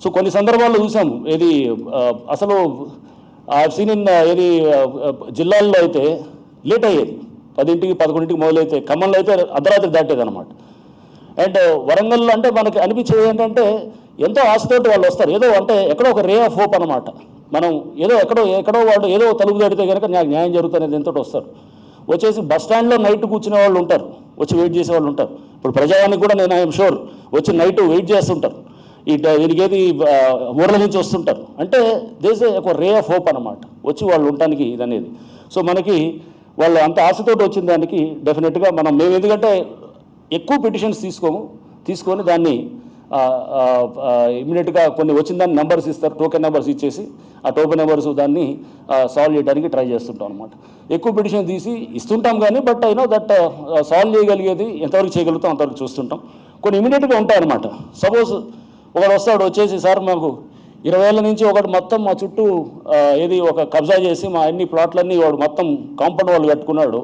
So కొన్ని సందర్భాల్లో చూసాము ఏది అసలు సీన్ ఇన్ ఏది జిల్లాల్లో అయితే లేట్ అయ్యేది, 10ంటికి 11ంటికి మొదలైతే ఖమ్మంలో అయితే అర్ధరాత్రి దాటేది అనమాట. అండ్ వరంగల్లో అంటే మనకి అనిపించేది ఏంటంటే ఎంతో ఆశతోటి వాళ్ళు వస్తారు, ఏదో అంటే ఎక్కడో ఒక రే ఆఫ్ హోప్ అనమాట. మనం ఏదో ఎక్కడో వాళ్ళు ఏదో తలుపు తడితే కనుక నాకు న్యాయం జరుగుతుంది ఎంతో వస్తారు. వచ్చేసి బస్ స్టాండ్లో నైట్ కూర్చునే వాళ్ళు ఉంటారు, వచ్చి వెయిట్ చేసే వాళ్ళు ఉంటారు. ఇప్పుడు ప్రజావానికి కూడా నేను ఐఎమ్ షూర్ వచ్చి నైట్ వెయిట్ చేస్తుంటారు, దీనికి ఏది ఊర్ల నుంచి వస్తుంటారు. అంటే దేస్ ఒక రే ఆఫ్ హోప్ అనమాట వచ్చి వాళ్ళు ఉండటానికి ఇది అనేది. సో మనకి వాళ్ళు అంత ఆశతోటి వచ్చిన దానికి డెఫినెట్గా మేము ఎందుకంటే ఎక్కువ పిటిషన్స్ తీసుకొని దాన్ని ఇమీడియట్గా కొన్ని వచ్చిన దాన్ని నెంబర్స్ ఇస్తారు, టోకెన్ నెంబర్స్ ఇచ్చేసి ఆ టోకెన్ నెంబర్స్ దాన్ని సాల్వ్ చేయడానికి ట్రై చేస్తుంటాం అనమాట. ఎక్కువ పిటిషన్ తీసి ఇస్తుంటాం కానీ but I know that solve చేయగలిగేది ఎంతవరకు చేయగలుగుతాం అంతవరకు చూస్తుంటాం. కొన్ని ఇమీడియట్గా ఉంటాయన్నమాట. సపోజ్ ఒకడు వస్తాడు వచ్చేసి సార్ మాకు 20 ఏళ్ళ నుంచి ఒకటి మొత్తం మా చుట్టూ ఏది ఒక కబ్జా చేసి మా అన్ని ప్లాట్లన్నీ వాడు మొత్తం కాంపౌండ్ వాళ్ళు కట్టుకున్నాడు.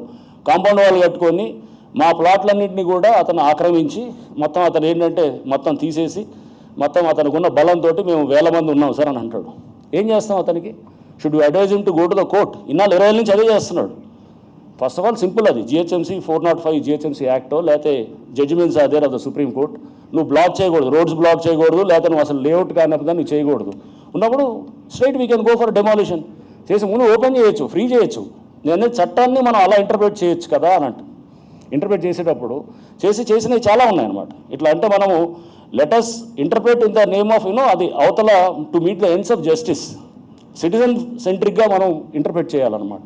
కాంపౌండ్ వాళ్ళు కట్టుకొని మా ప్లాట్లన్నింటినీ కూడా అతను ఆక్రమించి మొత్తం అతను ఏంటంటే మొత్తం తీసేసి మొత్తం అతనికి ఉన్న బలంతో మేము 1000 మంది ఉన్నాం సార్ అని అంటాడు. ఏం చేస్తాం అతనికి? Should advise him to go to the court. ఇన్నాళ్ళు 20 ఏళ్ళ నుంచి అదే చేస్తున్నాడు. ఫస్ట్ ఆఫ్ ఆల్ సింపుల్, అది జిహెచ్ఎంసీ 405 జిహెచ్ఎంసీ యాక్టో లేకపోతే judgements are there of the supreme court. నువ్వు బ్లాక్ చేయకూడదు, రోడ్స్ బ్లాక్ చేయకూడదు, లేకపోతే నువ్వు అసలు లేఅవుట్ కానప్పుడు నువ్వు చేయకూడదు. ఉన్నప్పుడు straight we can go for demolition. చేసి ముందు ఓపెన్ చేయొచ్చు, ఫ్రీ చేయొచ్చు. నేను చట్టాన్ని మనం అలా ఇంటర్ప్రిట్ చేయొచ్చు కదా అని అంట. ఇంటర్ప్రిట్ చేసేటప్పుడు చేసినవి చాలా ఉన్నాయన్నమాట. ఇట్లా అంటే మనము let's interpret in the name of అది అవతల to meet the ends of justice. Citizen సెంట్రిక్గా మనం ఇంటర్ప్రిట్ చేయాలన్నమాట.